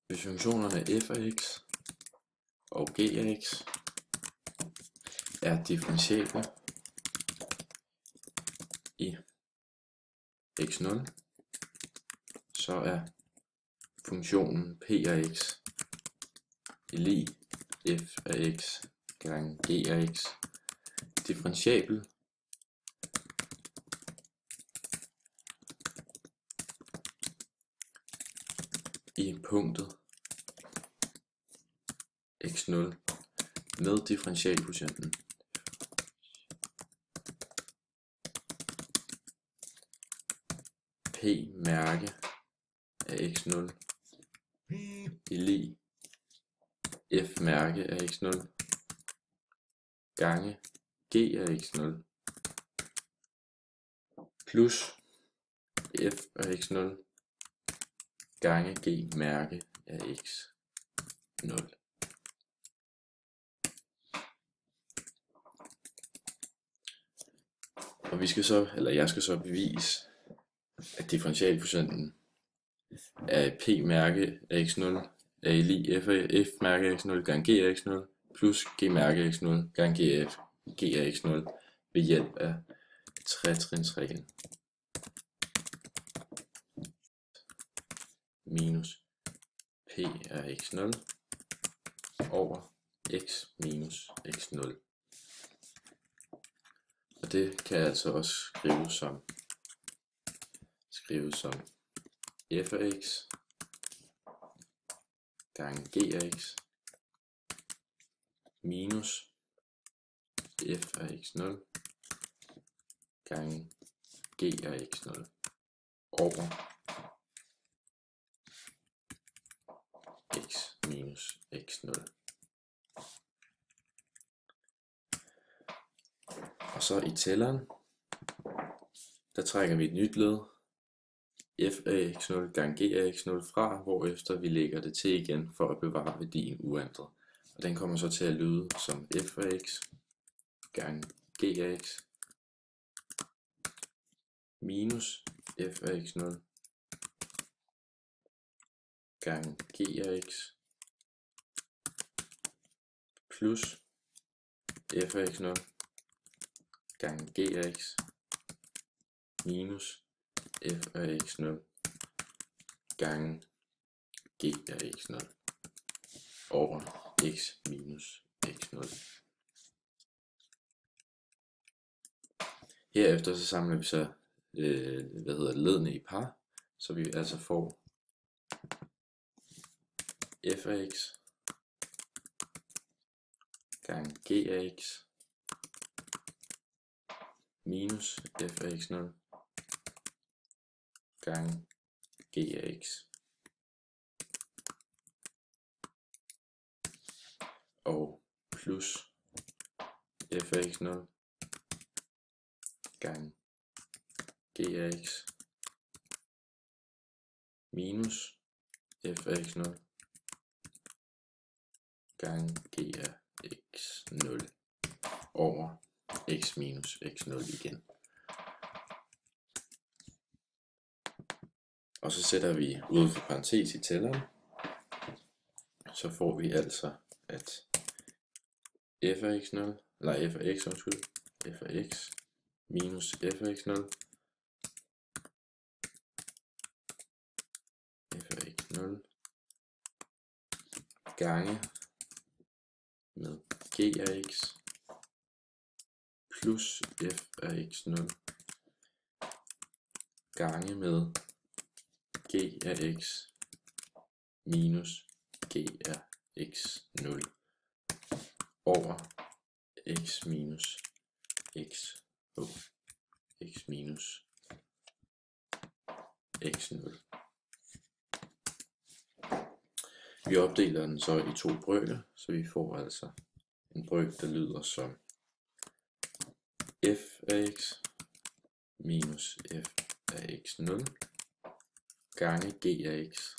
Hvis funktionerne f af x og g af x er differentiable i x0, så er funktionen p af x lig f af x gange g af x differentiabel i punktet x0 med differentialkvotienten p mærke af x0 i lig f mærke af x0 gange g af x0 plus f af x0 gange g mærke af x0. Og jeg skal så bevise, at differentialkvotienten af p mærke af x0 er lig f mærke af x0 gange g af x0 plus g mærke af x0 gange g af x0 ved hjælp af tretrinsreglen minus p af x0 over x minus x0. Og det kan altså også skrives som f af x gange g af x minus f af x0 gange g af x0 over x minus x0. Og så i tælleren, der trækker vi et nyt led, f af x0 gange g af x0 fra, hvorefter vi lægger det til igen for at bevare værdien uændret. Og den kommer så til at lyde som f af x gange g af x minus f af x0 gange g af x plus f af x0 gange g af x minus f af x0 gange g af x0 over x minus x0. Herefter så samler vi så ledene i par, så vi altså får f af x gange g af x minus f af x0 gange g af x og plus f af x0 gange g af x minus f af x0 gange g af x0 over x minus x0 igen. Og så sætter vi uden for parentes i tælleren, så får vi altså at f af x0, eller f af x, f af x minus f af x0 f af x0 gange med g af x plus f af x0 gange med g af x minus g af x0 over x minus x x minus x0. Vi opdeler den så i to brøker, så vi får altså en brøk, der lyder som f af x minus f af x0 gange g af x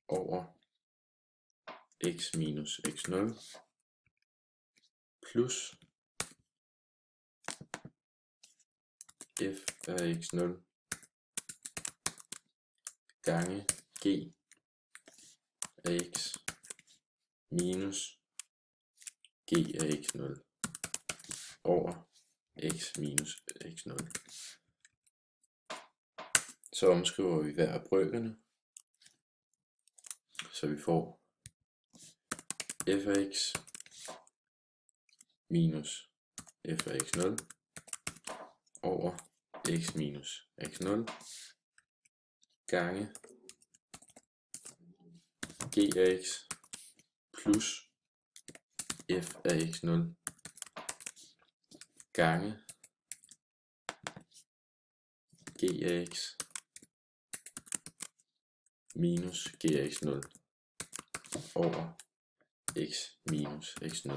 over x minus x0 plus f af x0 gange g af x minus g af x0 over x minus x0. Så omskriver vi hver af brøkene, så vi får f af x minus f af x0 over x minus x0 gange g af x plus f af x0 gange g af x minus g af x0 over x minus x0.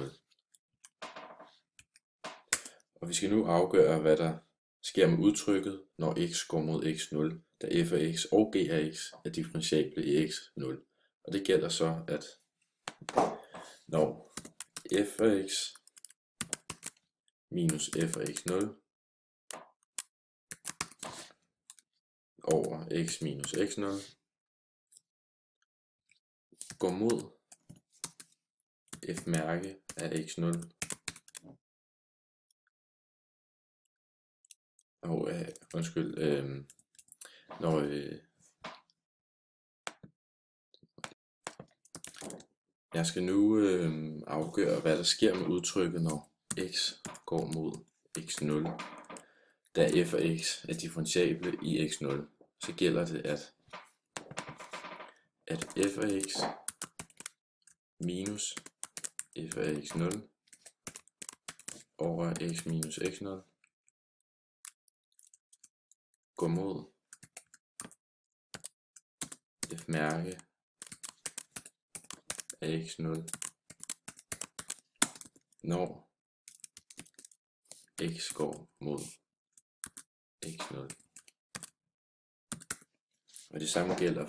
Og vi skal nu afgøre, hvad der sker med udtrykket, når x går mod x0, da f af x og g af x er differentiable i x0. Og det gælder så, at når f af x minus f af x0 over x minus x0 går mod f mærke af x0 og når jeg skal nu afgøre, hvad der sker med udtrykket, når x går mod x0, da f af x er differentiable i x0, så gælder det, at f af x minus f af x0 over x minus x0 går mod f mærke af x0, når x går mod x0. Og det samme gælder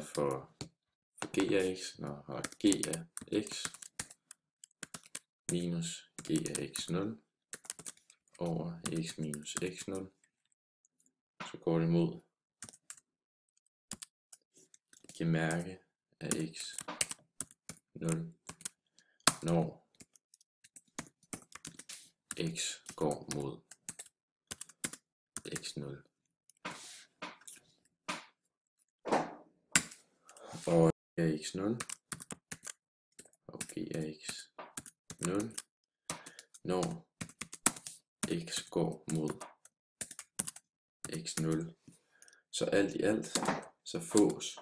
for g af x, når g af x minus g af x0 over x minus x0, så går det mod g mærke af x0, når x går mod x0. Og g af x0 og g af x0, når x går mod x0. Så alt i alt, så fås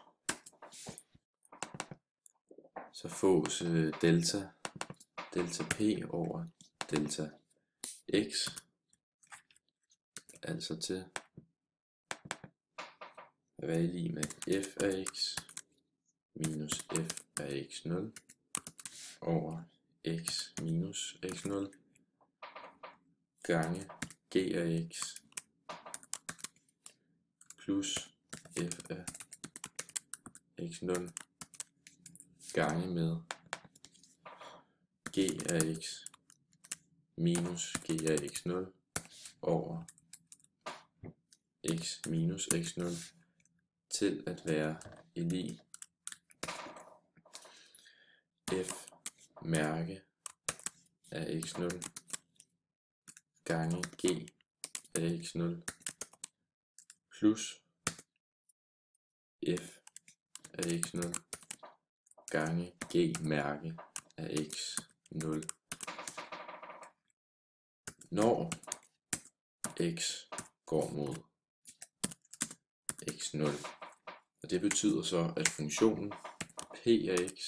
delta p over delta x, altså til at være lig med f af x minus f af x0 over x minus x0 gange g af x plus f af x0 gange med g af x minus g af x0 over x minus x0 til at være lig f mærke af x0 gange g af x0 plus f af x0 gange g mærke af x0, når x går mod x0. Og det betyder så, at funktionen p af x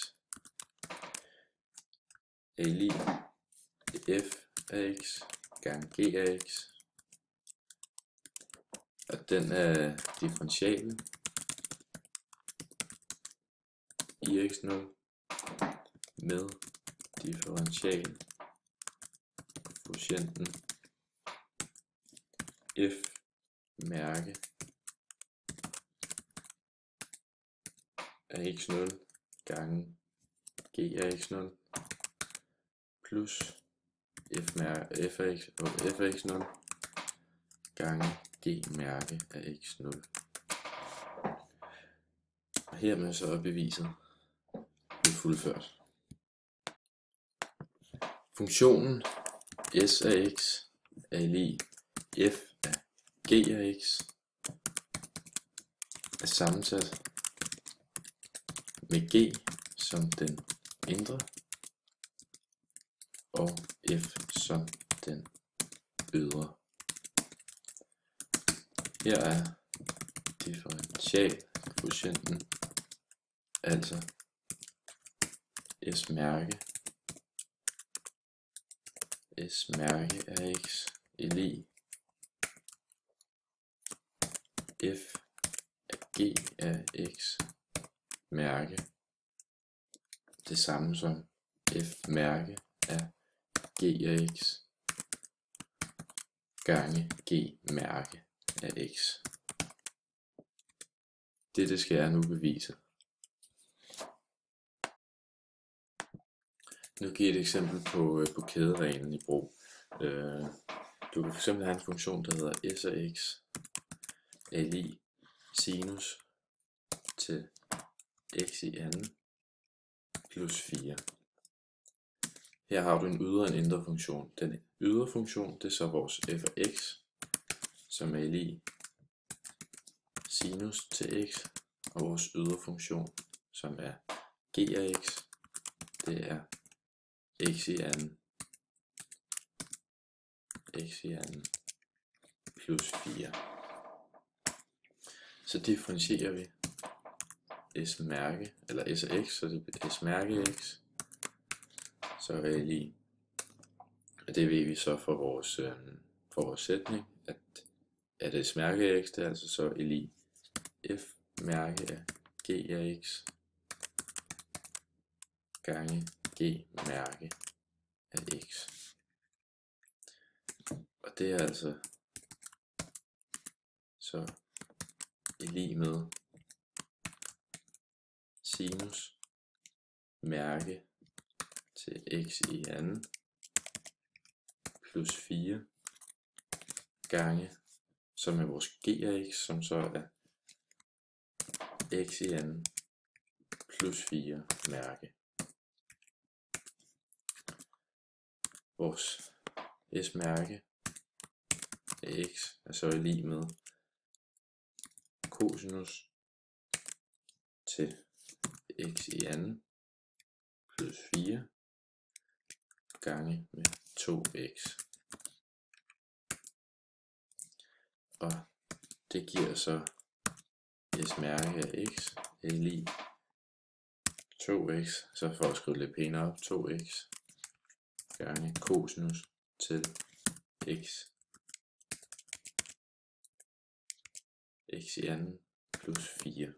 er lig f af x gange g af x, og den er differentiabel i x0 med differential kvotienten f mærke af x0 gange g af x0 plus f af x0 gange g-mærke af x0. Og hermed så er beviset blevet fuldført. Funktionen s af x er lig f af g af x er sammensat med g som den indre og f som den ydre. Her er differentialkvotienten altså s mærke af x er lig f af g af x mærke det samme som f mærke af g af x gange g mærke af x. Dette skal jeg nu bevise. Nu giver jeg et eksempel på kædereglen i brug. Du kan fx have en funktion, der hedder s af x er lig sinus til x i anden plus 4. Her har du en ydre og en indre funktion. Den ydre funktion, det er så vores f af x, som er lig sinus til x, og vores ydre funktion, som er g af x, det er x i anden plus 4. Så differentierer vi s mærke, eller s af x, så det bliver s mærke af x, så er det lige, og det ved vi så for vores sætning, at s mærke af x, det er altså så lig f mærke af g af x gange g mærke af x. Og det er altså så lig med sinus mærke til x i anden plus 4 gange, som er vores g af x, som så er x i anden plus 4 mærke. Vores s mærke af x er så lig med cosinus til x i anden plus 4 gange med 2x. Og det giver så s mærke af x er lig 2x, så for at skrive lidt pænere op, 2x gange cosinus til x i anden plus 4.